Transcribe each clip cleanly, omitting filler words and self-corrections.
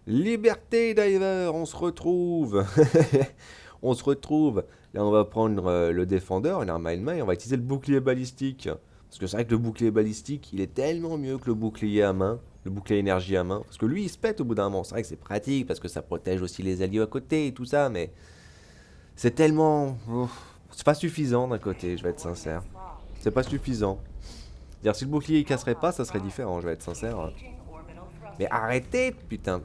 Liberté Diver, on se retrouve. On se retrouve. Là, on va prendre le défendeur, une arme à une main, et on va utiliser le bouclier balistique. Parce que c'est vrai que le bouclier balistique, il est tellement mieux que le bouclier à main, le bouclier énergie à main. Parce que lui, il se pète au bout d'un moment. C'est vrai que c'est pratique, parce que ça protège aussi les alliés à côté et tout ça, mais c'est tellement... c'est pas suffisant d'un côté, je vais être sincère. C'est pas suffisant. Dire si le bouclier il casserait pas, ça serait différent, je vais être sincère. Mais arrêtez, putain.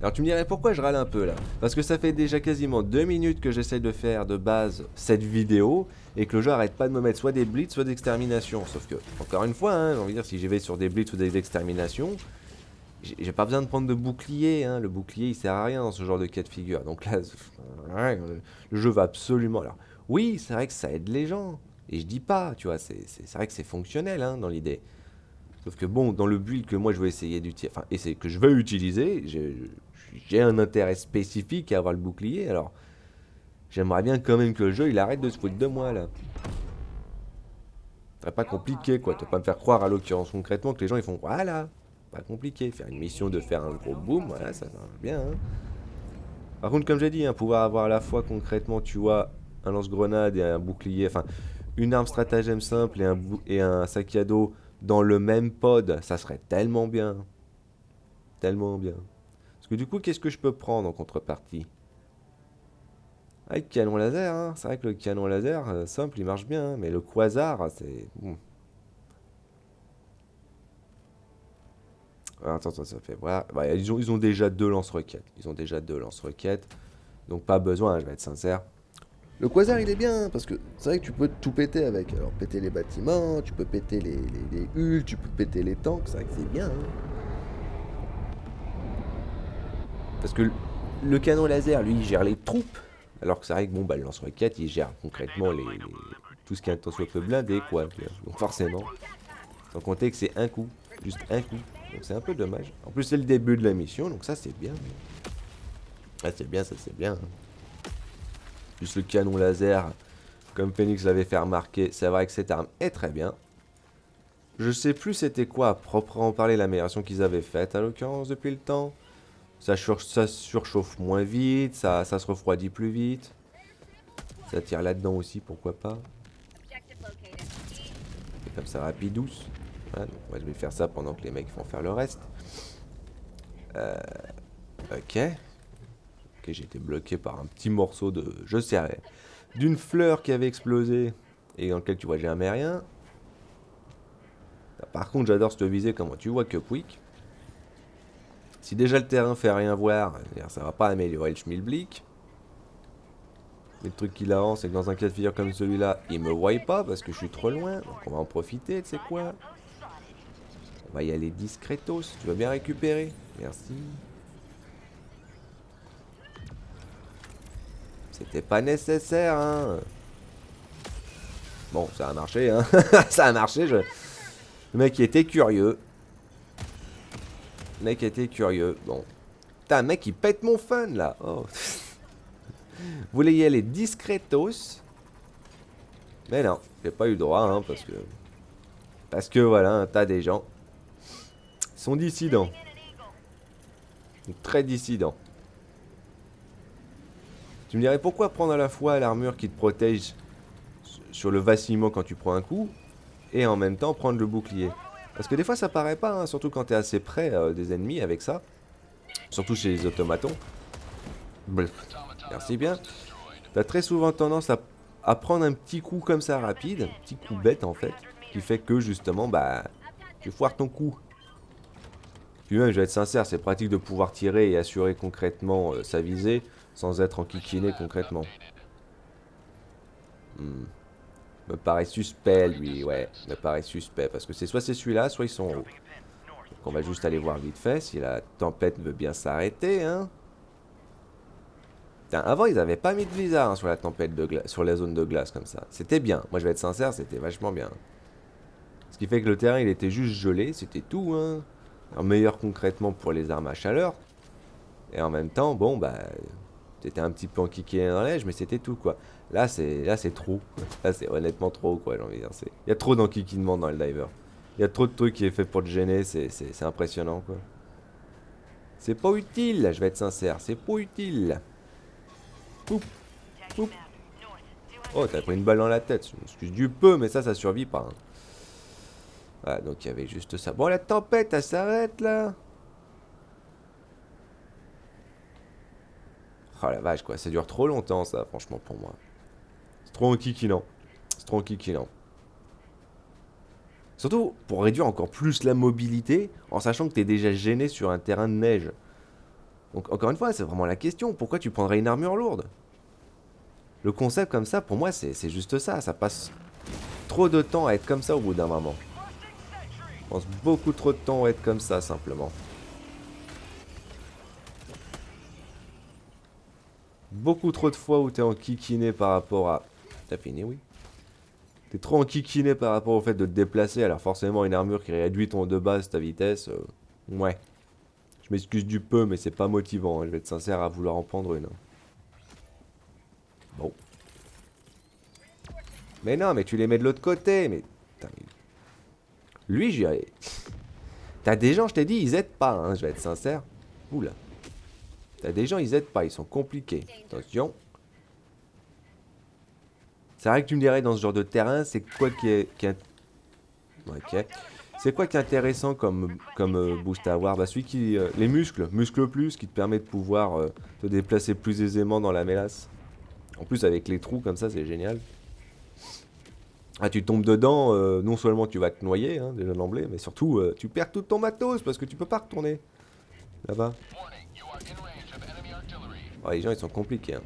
Alors tu me dirais pourquoi je râle un peu là. Parce que ça fait déjà quasiment 2 minutes que j'essaie de faire de base cette vidéo et que le jeu arrête pas de me mettre soit des blitz soit d'extermination. Sauf que, encore une fois, hein, j'ai envie de dire, si j'y vais sur des blitz ou des exterminations, j'ai pas besoin de prendre de bouclier. Hein. Le bouclier il sert à rien dans ce genre de cas de figure. Donc là, le jeu va absolument. Alors, oui, c'est vrai que ça aide les gens. Et je dis pas, tu vois, c'est vrai que c'est fonctionnel hein, dans l'idée. Sauf que bon, dans le build que moi je vais essayer d'utiliser, enfin, et c'est que je vais utiliser, j'ai un intérêt spécifique à avoir le bouclier, alors j'aimerais bien quand même que le jeu il arrête de se foutre de moi là. C'est pas compliqué quoi, tu vas pas me faire croire à l'occurrence concrètement que les gens ils font voilà, pas compliqué, faire une mission de faire un gros boom, voilà, ça marche bien. Hein. Par contre, comme j'ai dit, hein, pouvoir avoir à la fois concrètement, tu vois, un lance-grenade et un bouclier, enfin, une arme stratagème simple et un sac à dos dans le même pod, ça serait tellement bien. Tellement bien. Parce que du coup, qu'est-ce que je peux prendre en contrepartie? Ah, le canon laser, hein. C'est vrai que le canon laser, simple, il marche bien, hein, mais le quasar, c'est... bon. Ah, attends, ça fait... Voilà. Ouais, ils ont déjà deux lance-roquettes. Ils ont déjà deux lance-roquettes. Donc pas besoin, hein, je vais être sincère. Le quasar, il est bien, parce que c'est vrai que tu peux tout péter avec. Alors, péter les bâtiments, tu peux péter les hulls, tu peux péter les tanks, c'est vrai que c'est bien. Hein. Parce que le canon laser, lui, il gère les troupes. Alors que c'est vrai que bon, bah, le lance-roquette, il gère concrètement tout ce qui est un soit peu blindé, quoi. Donc forcément, sans compter que c'est un coup, juste un coup. Donc c'est un peu dommage. En plus, c'est le début de la mission, donc ça, c'est bien. Ah, c'est bien, ça, c'est bien. Hein. Plus le canon laser, comme Phoenix l'avait fait remarquer, c'est vrai que cette arme est très bien. Je sais plus c'était quoi à proprement parler l'amélioration qu'ils avaient faite, à l'occurrence, depuis le temps. Ça surchauffe moins vite, ça se refroidit plus vite. Ça tire là-dedans aussi, pourquoi pas. Et comme ça, rapidouce. Voilà, donc moi je vais faire ça pendant que les mecs vont faire le reste. Euh, ok. Ok, j'ai été bloqué par un petit morceau de... Je sais rien. D'une fleur qui avait explosé et dans lequel tu vois jamais rien. Par contre, j'adore cette visée, comment tu vois que Quick. Si déjà le terrain fait rien voir, ça va pas améliorer le schmilblick. Mais le truc qui l'arrange, c'est que dans un cas de figure comme celui-là, il me voit pas parce que je suis trop loin. Donc on va en profiter, tu sais quoi. On va y aller discretos. Tu vas bien récupérer? Merci. C'était pas nécessaire, hein. Bon, ça a marché, hein. Ça a marché, Le mec était curieux. Le mec était curieux. Bon. Putain, un mec, il pète mon fun, là. Oh. Vous voulez y aller discretos. Mais non, j'ai pas eu le droit, hein, parce que... Parce que, voilà, un tas des gens sont dissidents. Très dissidents. Tu me dirais pourquoi prendre à la fois l'armure qui te protège sur le vacillement quand tu prends un coup, et en même temps prendre le bouclier. Parce que des fois ça paraît pas, hein, surtout quand t'es assez près des ennemis avec ça. Surtout chez les automatons. Bref, merci bien. T'as très souvent tendance à prendre un petit coup comme ça rapide, un petit coup bête en fait, qui fait que justement, bah, tu foires ton coup. Puis même, je vais être sincère, c'est pratique de pouvoir tirer et assurer concrètement sa visée sans être enquiquiné concrètement. Hmm. Me paraît suspect, lui, ouais. Me paraît suspect. Parce que soit c'est celui-là, soit ils sont en haut. Donc on va juste aller voir vite fait si la tempête veut bien s'arrêter, hein. Putain, avant, ils avaient pas mis de blizzard hein, sur la tempête de glace, sur la zone de glace comme ça. C'était bien. Moi, je vais être sincère, c'était vachement bien. Ce qui fait que le terrain, il était juste gelé, c'était tout, hein. Alors, meilleur concrètement pour les armes à chaleur. Et en même temps, bon, bah, c'était un petit peu enquiqué dans la neige, mais c'était tout, quoi. Là, c'est trop. Là, c'est honnêtement trop, quoi, j'ai envie de dire. Il y a trop d'enquiquinement dans le diver. Il y a trop de trucs qui est fait pour te gêner, c'est impressionnant quoi. C'est pas utile, je vais être sincère, c'est pas utile. Poup, poup. Oh, t'as pris une balle dans la tête, je m'excuse du peu, mais ça survit pas. Hein. Voilà, donc il y avait juste ça. Bon, la tempête, elle s'arrête là. Oh la vache quoi, ça dure trop longtemps ça, franchement pour moi. C'est trop enquiquinant. C'est trop enquiquinant. Surtout pour réduire encore plus la mobilité, en sachant que t'es déjà gêné sur un terrain de neige. Donc encore une fois, c'est vraiment la question, pourquoi tu prendrais une armure lourde? Le concept comme ça, pour moi, c'est juste ça, ça passe trop de temps à être comme ça au bout d'un moment. Je pense beaucoup trop de temps à être comme ça, simplement. Beaucoup trop de fois où t'es enquiquiné par rapport à... T'as fini, oui. T'es trop enquiquiné par rapport au fait de te déplacer, alors forcément une armure qui réduit ton de base, ta vitesse, ouais. Je m'excuse du peu, mais c'est pas motivant, hein. Je vais être sincère à vouloir en prendre une. Hein. Bon. Mais non, mais tu les mets de l'autre côté, mais... Putain, mais... Lui, j'y ai... T'as des gens, je t'ai dit, ils aident pas, hein, je vais être sincère. Oula. T'as des gens, ils aident pas, ils sont compliqués. Attention. C'est vrai que tu me dirais, dans ce genre de terrain, c'est quoi qui est... Ok. C'est quoi qui est intéressant comme boost à avoir? Bah celui qui... les muscles. Muscle plus, qui te permet de pouvoir te déplacer plus aisément dans la mélasse. En plus, avec les trous comme ça, c'est génial. Ah, tu tombes dedans, non seulement tu vas te noyer, hein, déjà d'emblée, mais surtout, tu perds tout ton matos, parce que tu peux pas retourner. Là-bas. Oh, les gens, ils sont compliqués, hein.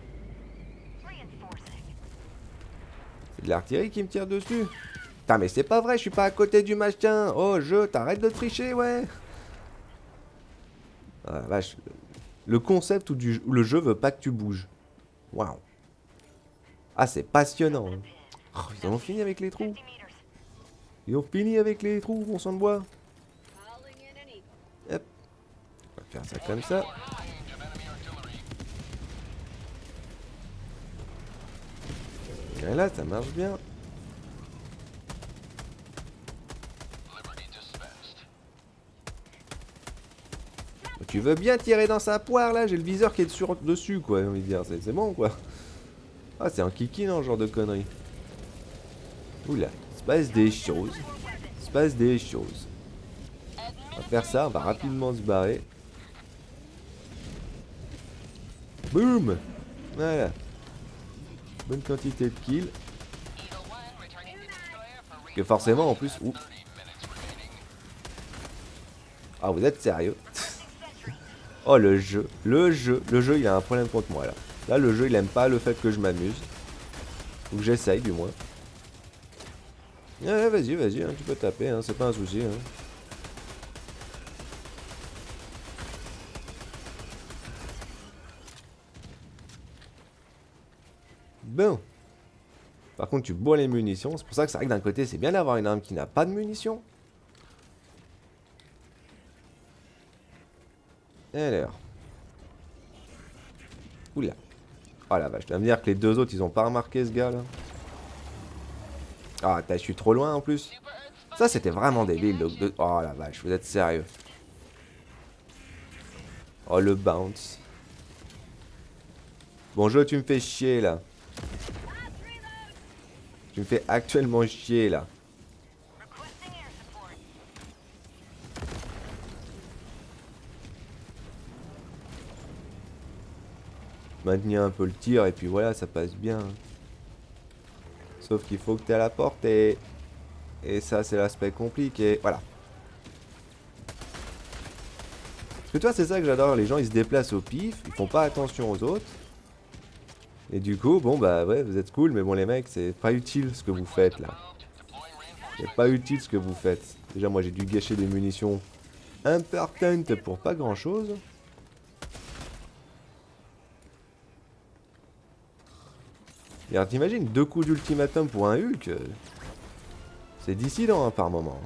C'est de l'artillerie qui me tire dessus. Putain, mais c'est pas vrai, je suis pas à côté du machin. Oh, t'arrêtes de tricher, ouais. Ah, la vache. Le concept où le jeu veut pas que tu bouges. Waouh. Ah, c'est passionnant. Hein. Oh, ils ont fini avec les trous. Ils ont fini avec les trous, mon sang de bois. Hop. On va faire ça comme ça. Et là, ça marche bien. Tu veux bien tirer dans sa poire là? J'ai le viseur qui est dessus quoi, j'ai envie de dire. C'est bon quoi. Ah, c'est un kiki non, genre de conneries. Oula, il se passe des choses. Il se passe des choses. On va faire ça, on va rapidement se barrer. Boum! Voilà. Bonne quantité de kills. Que forcément en plus... Ouh. Ah, vous êtes sérieux? Oh, le jeu. Le jeu, il a un problème contre moi là. Là, le jeu, il aime pas le fait que je m'amuse. Ou que j'essaye du moins. Ouais, vas-y, hein, tu peux taper, hein, c'est pas un souci. Hein. Bon. Par contre, tu bois les munitions. C'est pour ça que c'est vrai que d'un côté, c'est bien d'avoir une arme qui n'a pas de munitions. Alors. Oula. Oh la vache, tu vas me dire que les deux autres, ils ont pas remarqué ce gars là. Ah, je suis trop loin en plus. Ça, c'était vraiment débile. Oh la vache, vous êtes sérieux. Oh, le bounce. Bon jeu, tu me fais chier là. Tu me fais actuellement chier là. Maintenir un peu le tir et puis voilà, ça passe bien. Sauf qu'il faut que tu es à la porte et ça, c'est l'aspect compliqué. Voilà. Parce que toi, c'est ça que j'adore. Les gens, ils se déplacent au pif, ils font pas attention aux autres. Et du coup, bon, bah ouais, vous êtes cool, mais bon, les mecs, c'est pas utile ce que vous faites là. C'est pas utile ce que vous faites. Déjà, moi, j'ai dû gâcher des munitions importantes pour pas grand chose. Et alors, t'imagines, 2 coups d'ultimatum pour un Hulk, c'est dissident hein, par moment.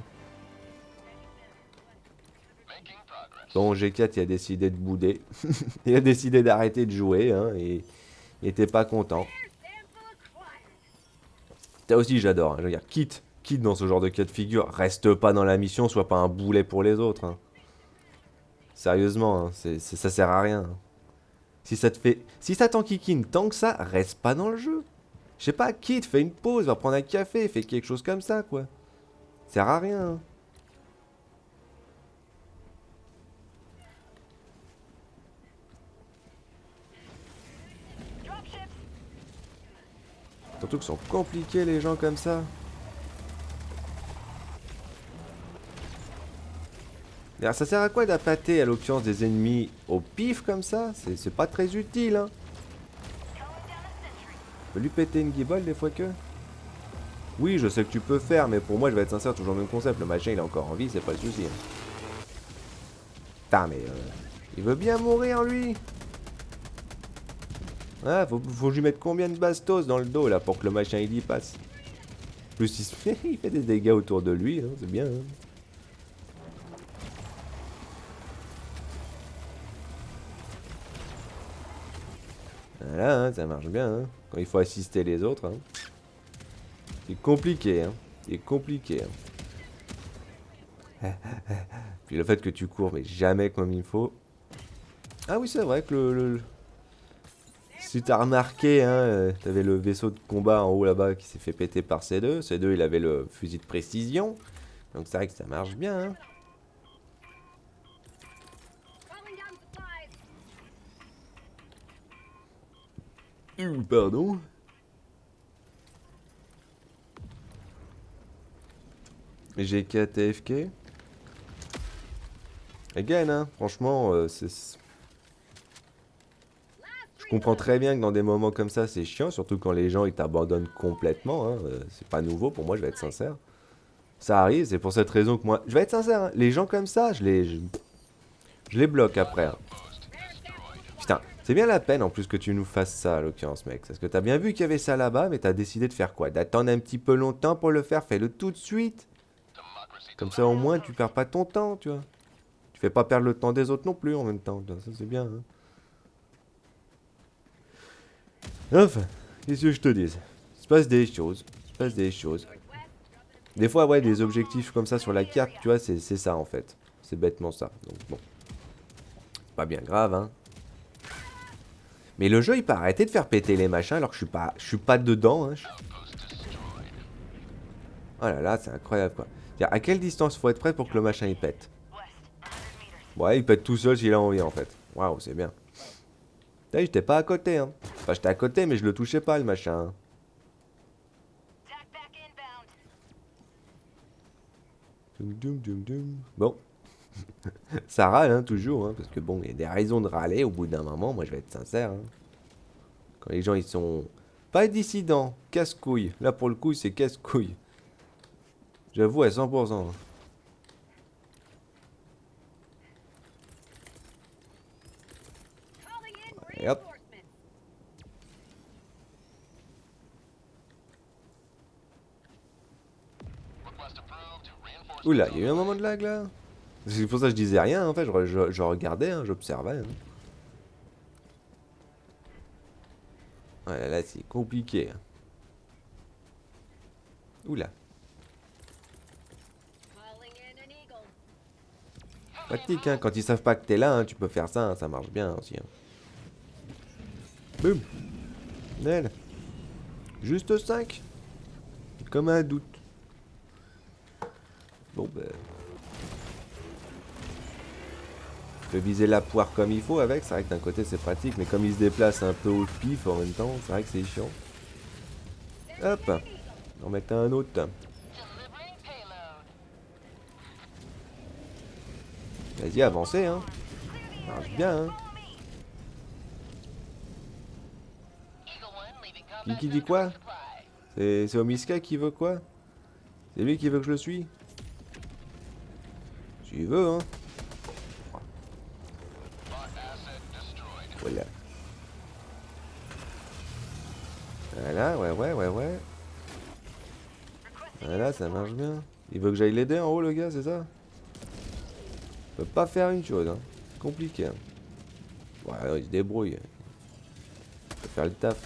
Bon, G4, il a décidé de bouder. Il a décidé d'arrêter de jouer, hein, et il était pas content. Ça aussi, j'adore. Hein, je veux dire, quitte quitte dans ce genre de cas de figure. Reste pas dans la mission, sois pas un boulet pour les autres. Hein. Sérieusement, hein, ça sert à rien. Hein. Si ça t'enquiquine tant que ça, reste pas dans le jeu. Je sais pas, quitte, fais une pause, va prendre un café, fais quelque chose comme ça, quoi. Ça sert à rien. Hein. Surtout qu'ils sont compliqués les gens comme ça. D'ailleurs, ça sert à quoi d'appâter à l'occurrence des ennemis au pif comme ça? C'est pas très utile, hein. On peut lui péter une guibole des fois que. Oui, je sais que tu peux faire, mais pour moi, je vais être sincère, toujours le même concept. Le machin, il est encore en vie, c'est pas le souci. Hein. Putain, mais il veut bien mourir, lui. Ah, faut lui mettre combien de bastos dans le dos, là, pour que le machin, il y passe. Plus, il fait des dégâts autour de lui, hein, c'est bien. Hein. Voilà, hein, ça marche bien, hein, quand il faut assister les autres. Hein. C'est compliqué, hein. C'est compliqué. Hein. Puis le fait que tu cours, mais jamais comme il faut. Ah oui, c'est vrai que si t'as remarqué, hein, t'avais le vaisseau de combat en haut là-bas qui s'est fait péter par C2. C2, il avait le fusil de précision. Donc c'est vrai que ça marche bien, hein. Pardon. J'ai 4 TFK. Again, hein, franchement, c'est... Je comprends très bien que dans des moments comme ça, c'est chiant, surtout quand les gens, ils t'abandonnent complètement, hein, c'est pas nouveau pour moi, je vais être sincère. Ça arrive, c'est pour cette raison que moi... Je vais être sincère, hein, les gens comme ça, je les bloque après. Hein. Putain, c'est bien la peine en plus que tu nous fasses ça, à l'occurrence, mec. Parce que t'as bien vu qu'il y avait ça là-bas, mais t'as décidé de faire quoi? D'attendre un petit peu longtemps pour le faire, fais-le tout de suite. Comme ça, au moins, tu perds pas ton temps, tu vois. Tu fais pas perdre le temps des autres non plus en même temps. Ça, c'est bien. Hein. Enfin, qu'est-ce que je te dis? Il se passe des choses. Il se passe des choses. Des fois, ouais, des objectifs comme ça sur la carte, tu vois, c'est ça en fait. C'est bêtement ça. Donc bon. Pas bien grave, hein. Mais le jeu, il peut arrêter de faire péter les machins alors que je suis pas dedans. Hein. Oh là là, c'est incroyable quoi. À quelle distance faut être prêt pour que le machin il pète? Ouais, il pète tout seul s'il a envie en fait. Waouh, c'est bien. T'as vu, j'étais pas à côté, hein. Enfin, j'étais à côté, mais je le touchais pas le machin. Hein. Bon. Ça râle, hein, toujours, hein, parce que bon, il y a des raisons de râler au bout d'un moment, moi je vais être sincère. Hein. Quand les gens ils sont pas dissidents, casse-couilles. Là pour le coup, c'est casse-couilles. J'avoue à 100%. Et hop. Oula, il y a eu un moment de lag là. C'est pour ça que je disais rien, en fait, je regardais, hein, j'observais. Hein. Ouais, là c'est compliqué. Hein. Oula. Pratique, hein, quand ils savent pas que t'es là, hein, tu peux faire ça, hein, ça marche bien aussi. Hein. Boum. Nel. Juste 5. Comme un doute. Bon ben... Je peux viser la poire comme il faut avec, c'est vrai que d'un côté c'est pratique, mais comme il se déplace un peu au pif en même temps, c'est vrai que c'est chiant. Hop. On met un autre. Vas-y, avancez, hein. Ça marche bien, hein. Qui dit quoi? C'est Omiska qui veut quoi? C'est lui qui veut que je le suis? S'il veut, hein. Voilà. Voilà, ouais. Voilà, ça marche bien. Il veut que j'aille l'aider en haut, le gars, c'est ça? Il peut pas faire une chose, hein. Compliqué, hein. Ouais, il se débrouille. Il peut faire le taf.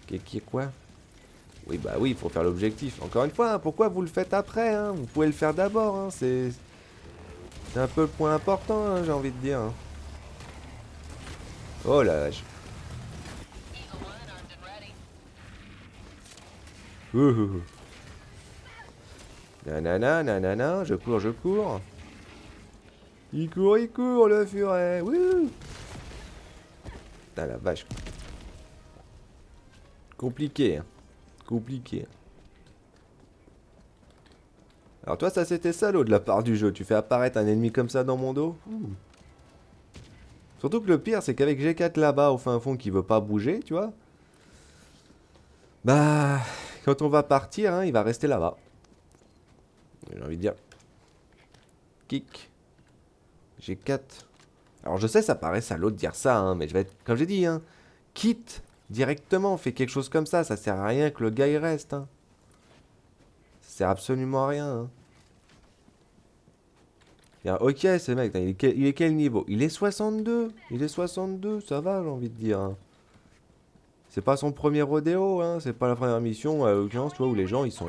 Qui est quoi? Oui, bah oui, il faut faire l'objectif. Encore une fois, hein, pourquoi vous le faites après hein? Vous pouvez le faire d'abord, hein, c'est un peu le point important, hein, j'ai envie de dire. Hein. Oh la vache. Ouh. Nanana, nanana, je cours, je cours. Il court, le furet. Wouh. Putain, la vache. Compliqué, hein. Compliqué. Alors toi, ça c'était salaud de la part du jeu. Tu fais apparaître un ennemi comme ça dans mon dos. Surtout que le pire, c'est qu'avec G4 là-bas au fin fond qui veut pas bouger, tu vois. Bah, quand on va partir, hein, il va rester là-bas. J'ai envie de dire. Kick. G4. Alors je sais, ça paraît salaud de dire ça, hein, mais je vais être, comme j'ai dit, hein, quitte directement, fais quelque chose comme ça sert à rien que le gars il reste. Hein. Ça sert absolument à rien. Hein. Bien, ok, ce mec, il est quel niveau? Il est 62. Il est 62, ça va, j'ai envie de dire. Hein. C'est pas son premier rodéo, hein, c'est pas la première mission, à l'occurrence, tu vois, où les gens ils sont.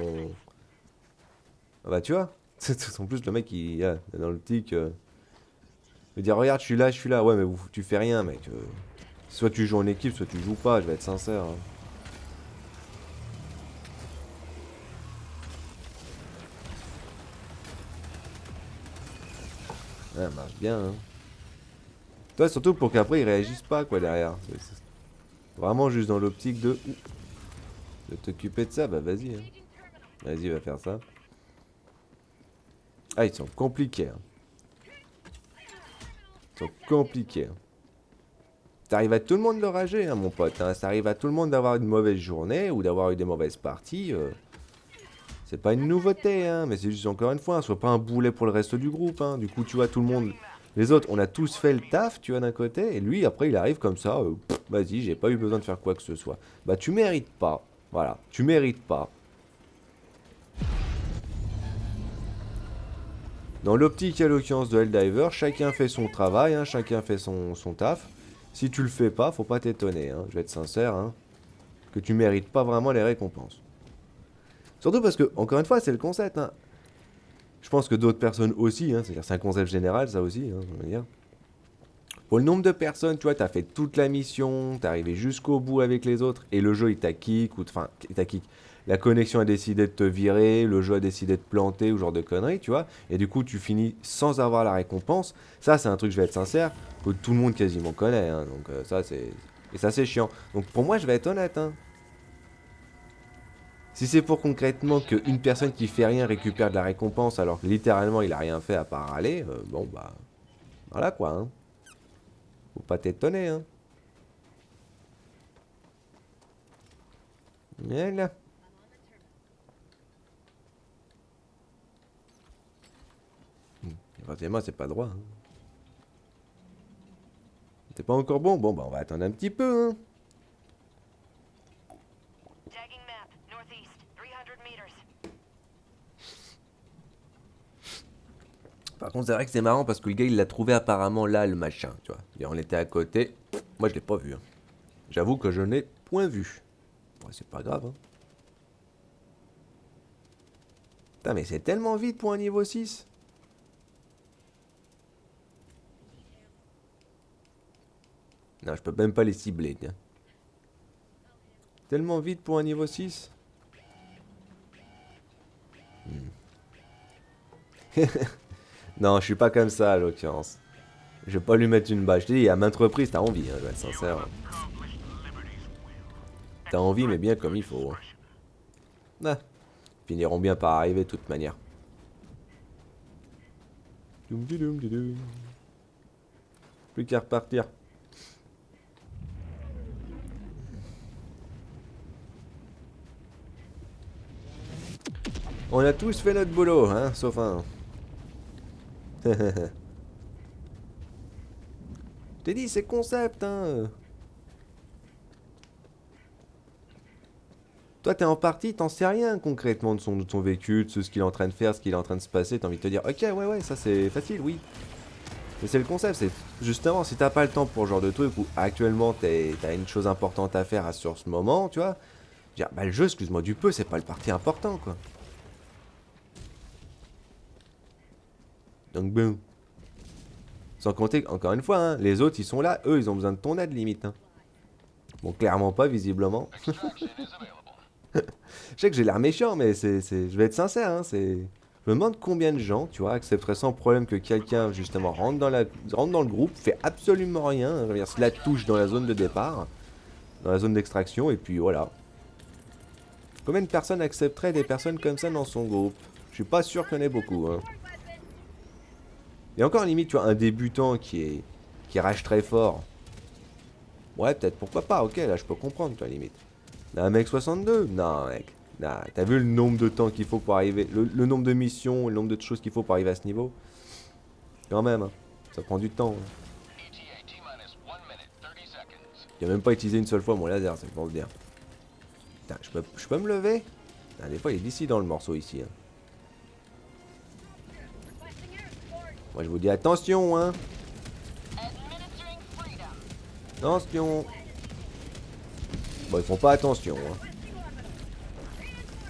Ah bah tu vois, en plus le mec il est dans l'optique. Il dire regarde, je suis là, ouais, mais tu fais rien, mec. Soit tu joues en équipe, soit tu joues pas, je vais être sincère. Hein. Ouais, ça marche bien, hein. Toi, surtout pour qu'après ils réagissent pas, quoi, derrière. C'est vraiment juste dans l'optique de t'occuper de ça, bah vas-y. Hein. Vas-y, va faire ça. Ah, ils sont compliqués. Hein. Ils sont compliqués. Hein. Ça arrive à tout le monde de rager, hein, mon pote. Hein. Ça arrive à tout le monde d'avoir une mauvaise journée ou d'avoir eu des mauvaises parties. C'est pas une nouveauté, hein, mais c'est juste encore une fois, hein, sois pas un boulet pour le reste du groupe. Hein. Du coup, tu vois, tout le monde, les autres, on a tous fait le taf, tu vois, d'un côté, et lui, après, il arrive comme ça, vas-y, j'ai pas eu besoin de faire quoi que ce soit. Bah, tu mérites pas, voilà, tu mérites pas. Dans l'optique, à l'occurrence de Helldiver, chacun fait son travail, hein, chacun fait son taf. Si tu le fais pas, faut pas t'étonner, hein, je vais être sincère, hein, que tu mérites pas vraiment les récompenses. Surtout parce que, encore une fois, c'est le concept, hein. Je pense que d'autres personnes aussi, hein, c'est-à-dire c'est un concept général, ça aussi, hein, je veux dire. Pour le nombre de personnes, tu vois, t'as fait toute la mission, t'es arrivé jusqu'au bout avec les autres, et le jeu il t'a kick, ou enfin, il t'a kick. La connexion a décidé de te virer, le jeu a décidé de planter, ou genre de conneries, tu vois, et du coup tu finis sans avoir la récompense. Ça, c'est un truc, je vais être sincère, que tout le monde quasiment connaît, hein, donc ça c'est. Et ça c'est chiant. Donc pour moi, je vais être honnête, hein. Si c'est pour concrètement qu'une personne qui fait rien récupère de la récompense alors que littéralement il a rien fait à part aller, bon bah. Voilà quoi, hein. Faut pas t'étonner, hein. Voilà. Forcément, c'est pas droit. Hein. T'es pas encore bon? Bon, bah on va attendre un petit peu, hein. Par contre, c'est vrai que c'est marrant parce que le gars il l'a trouvé apparemment là, le machin, tu vois. Et on était à côté. Moi, je l'ai pas vu. Hein. J'avoue que je n'ai point vu. Ouais, c'est pas grave, hein. Putain, mais c'est tellement vite pour un niveau 6. Non, je peux même pas les cibler, tiens. Tellement vite pour un niveau 6. Non, je suis pas comme ça, à l'occurrence. Je vais pas lui mettre une bâche. Je te dis, à maintes reprises, t'as envie, hein, je vais être sincère. T'as envie, mais bien comme il faut. Hein. Ah, finiront bien par arriver de toute manière. Plus qu'à repartir. On a tous fait notre boulot, hein, sauf un. T'ai dit, c'est concept, hein. Toi, t'es en partie, t'en sais rien concrètement de son vécu, de ce qu'il est en train de faire, ce qu'il est en train de se passer. T'as envie de te dire, ok, ouais, ça c'est facile, oui. Mais c'est le concept, c'est justement, si t'as pas le temps pour ce genre de truc, ou actuellement t'as une chose importante à faire sur ce moment, tu vois, Dire, bah le jeu, excuse-moi du peu, c'est pas le parti important, quoi. Donc bon. Sans compter, encore une fois, hein, les autres, ils sont là, eux, ils ont besoin de ton aide, limite. Hein. Bon, clairement pas, visiblement. Je sais que j'ai l'air méchant, mais je vais être sincère, hein, Je me demande combien de gens, tu vois, accepteraient sans problème que quelqu'un, justement, rentre dans le groupe, fait absolument rien, hein, se la touche dans la zone de départ, dans la zone d'extraction, et puis voilà. Combien de personnes accepteraient des personnes comme ça dans son groupe? Je suis pas sûr qu'il y en ait beaucoup, hein. Et encore limite, tu vois, un débutant qui rage très fort. Ouais, peut-être, pourquoi pas, ok, là, je peux comprendre, tu vois, limite. Mais un mec 62? Non, mec. Nah, t'as vu le nombre de temps qu'il faut pour arriver, le nombre de missions, le nombre de choses qu'il faut pour arriver à ce niveau? Quand même, hein. Ça prend du temps. Hein. J'ai même pas utilisé une seule fois mon laser, c'est pour le dire. Putain, je peux me lever? Ah, des fois, il est d'ici dans le morceau, ici. Hein. Moi, je vous dis attention, hein. Attention. Bon, ils font pas attention, hein.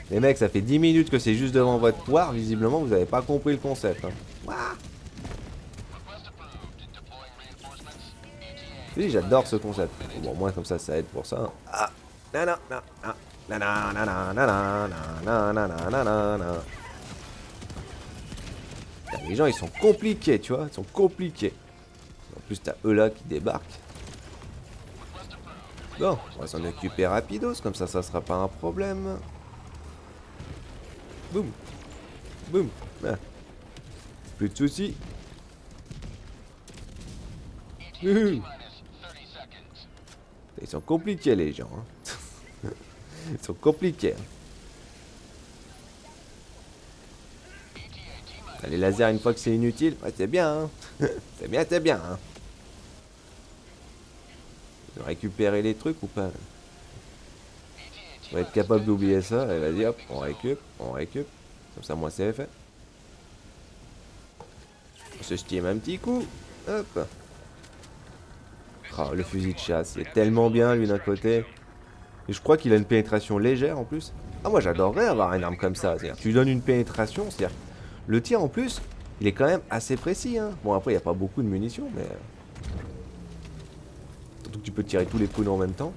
Les mecs, ça fait 10 minutes que c'est juste devant votre poire. Visiblement, vous avez pas compris le concept. Hein. Ouah. Oui, j'adore ce concept. Bon, au moins, comme ça aide pour ça. Ah. Les gens, ils sont compliqués, tu vois. Ils sont compliqués. En plus, t'as eux là qui débarquent. Bon, on va s'en occuper rapidos. Comme ça sera pas un problème. Boum. Boum. Ah. Plus de soucis. Ils sont compliqués, les gens. Hein. Ils sont compliqués. Hein. Les lasers, une fois que c'est inutile, ouais, c'est bien. Hein. C'est bien, c'est bien. Hein. Récupérer les trucs ou pas? On va être capable d'oublier ça. Allez, vas-y, hop, on récup, on récup. Comme ça, moi, c'est fait. On se stime un petit coup. Hop. Oh, le fusil de chasse, il est tellement bien, lui, d'un côté. Et je crois qu'il a une pénétration légère, en plus. Ah, moi, j'adorerais avoir une arme comme ça. C'est-à-dire, tu lui donnes une pénétration, c'est-à-dire... Le tir, en plus, il est quand même assez précis, hein. Bon, après, il n'y a pas beaucoup de munitions, mais... Surtout que tu peux tirer tous les coups en même temps.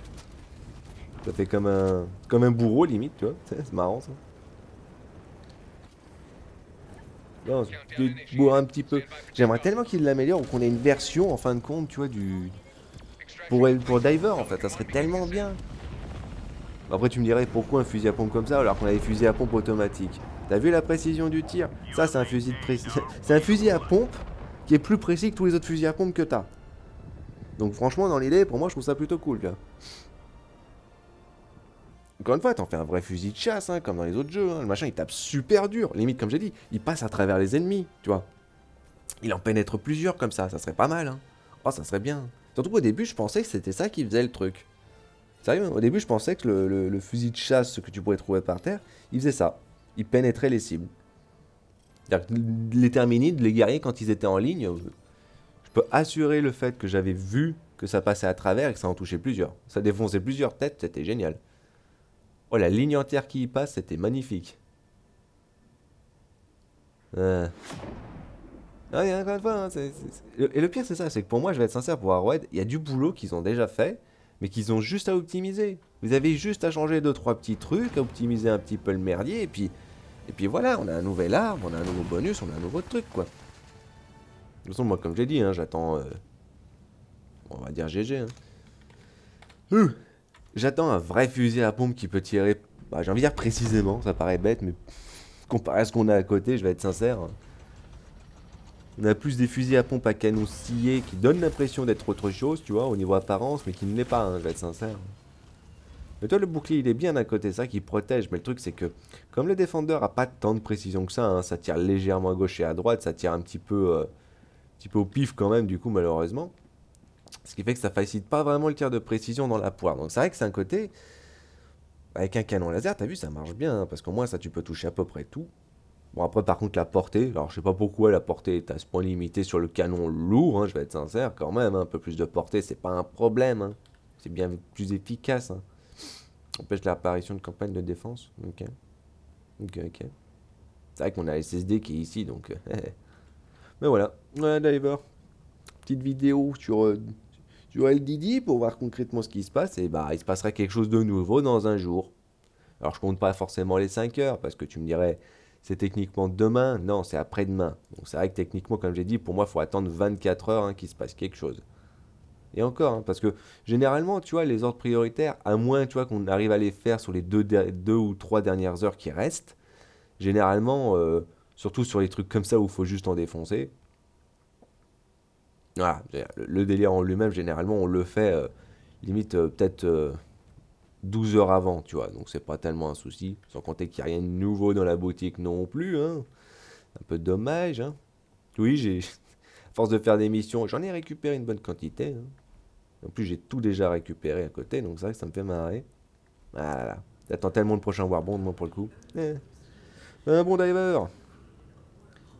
Ça fait comme un bourreau, limite, tu vois. C'est marrant, ça. Non, tu bourres un petit peu. J'aimerais tellement qu'il l'améliore ou qu'on ait une version, en fin de compte, tu vois, du... Pour Diver, en fait, ça serait tellement bien. Après, tu me dirais, pourquoi un fusil à pompe comme ça alors qu'on a des fusils à pompe automatiques? T'as vu la précision du tir? Ça, c'est un fusil de précision. C'est un fusil à pompe qui est plus précis que tous les autres fusils à pompe que t'as. Donc, franchement, dans l'idée, pour moi, je trouve ça plutôt cool, tu vois. Encore une fois, t'en fais un vrai fusil de chasse, hein, comme dans les autres jeux. Hein. Le machin, il tape super dur. Limite, comme j'ai dit, il passe à travers les ennemis, tu vois. Il en pénètre plusieurs comme ça serait pas mal. Hein. Oh, ça serait bien. Surtout qu'au début, je pensais que c'était ça qui faisait le truc. Sérieux, au début, je pensais que le fusil de chasse que tu pourrais trouver par terre, il faisait ça. Il pénétrait les cibles. C'est-à-dire que les terminides, les guerriers, quand ils étaient en ligne, je peux assurer le fait que j'avais vu que ça passait à travers et que ça en touchait plusieurs. Ça défonçait plusieurs têtes, c'était génial. Oh, la ligne entière qui y passe, c'était magnifique. Non, il y a encore une fois, hein, et le pire, c'est ça, c'est que pour moi, je vais être sincère, pour Arrowhead, il y a du boulot qu'ils ont déjà fait, mais qu'ils ont juste à optimiser. Vous avez juste à changer 2-3 petits trucs, à optimiser un petit peu le merdier, et puis voilà, on a un nouvel arbre, on a un nouveau bonus, on a un nouveau truc, quoi. De toute façon, moi, comme j'ai dit, hein, j'attends... on va dire GG, hein. J'attends un vrai fusil à pompe qui peut tirer... Bah, j'ai envie de dire précisément, ça paraît bête, mais comparé à ce qu'on a à côté, je vais être sincère. On a plus des fusils à pompe à canon scié qui donnent l'impression d'être autre chose, tu vois, au niveau apparence, mais qui ne l'est pas, hein, je vais être sincère. Mais toi, le bouclier, il est bien d'un côté, ça qui protège, mais le truc, c'est que, comme le défendeur a pas tant de précision que ça, hein, ça tire légèrement à gauche et à droite, ça tire un petit peu au pif quand même, du coup, malheureusement. Ce qui fait que ça facilite pas vraiment le tir de précision dans la poire. Donc c'est vrai que c'est un côté... Avec un canon laser, t'as vu, ça marche bien, hein, parce qu'au moins, ça, tu peux toucher à peu près tout. Bon, après, par contre, la portée, alors je sais pas pourquoi la portée est à ce point limitée sur le canon lourd, hein, je vais être sincère, quand même, hein, un peu plus de portée, c'est pas un problème, hein. C'est bien plus efficace. Hein. Empêche l'apparition de campagne de défense. Ok. Ok, ok. C'est vrai qu'on a SSD qui est ici, donc... Mais voilà. Voilà, Diver. Petite vidéo sur LDD pour voir concrètement ce qui se passe. Et bah, il se passera quelque chose de nouveau dans un jour. Alors, je compte pas forcément les 5 heures, parce que tu me dirais, c'est techniquement demain. Non, c'est après-demain. Donc, c'est vrai que techniquement, comme j'ai dit, pour moi, il faut attendre 24 heures qu'il se passe quelque chose. Et encore, parce que généralement, tu vois, les ordres prioritaires, à moins, tu vois, qu'on arrive à les faire sur les deux ou trois dernières heures qui restent, généralement, surtout sur les trucs comme ça où il faut juste en défoncer, voilà, le délire en lui-même, généralement, on le fait limite peut-être 12 heures avant, tu vois, donc c'est pas tellement un souci, sans compter qu'il n'y a rien de nouveau dans la boutique non plus, hein. Un peu dommage, hein. Oui, à force de faire des missions, j'en ai récupéré une bonne quantité, hein. En plus, j'ai tout déjà récupéré à côté, donc c'est vrai que ça me fait marrer. Voilà. J'attends tellement le prochain Warbond, moi, pour le coup. Un bon diver.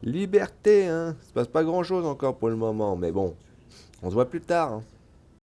Liberté, hein. Il se passe pas grand-chose encore pour le moment, mais bon. On se voit plus tard, hein.